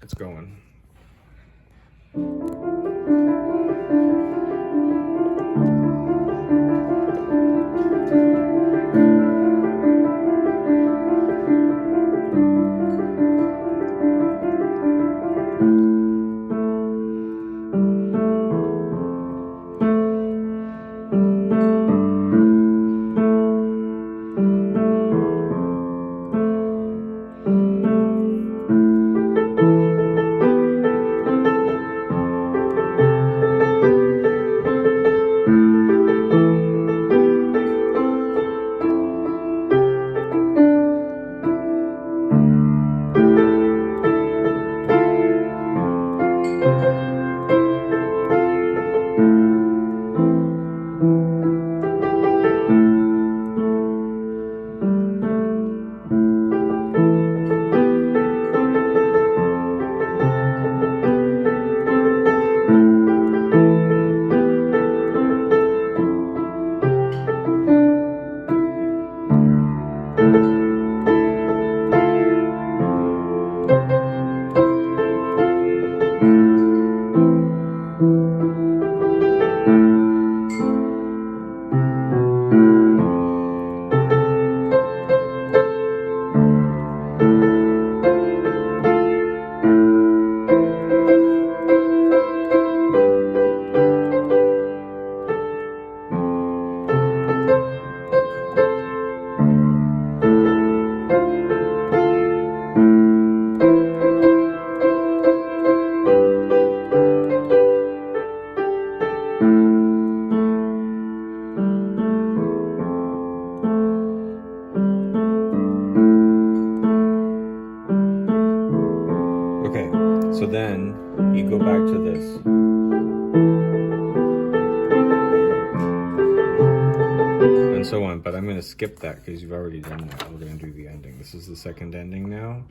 it's going. Okay, so then you go back to this. And so on, but I'm going to skip that because you've already done that. We're going to do the ending. This is the second ending now.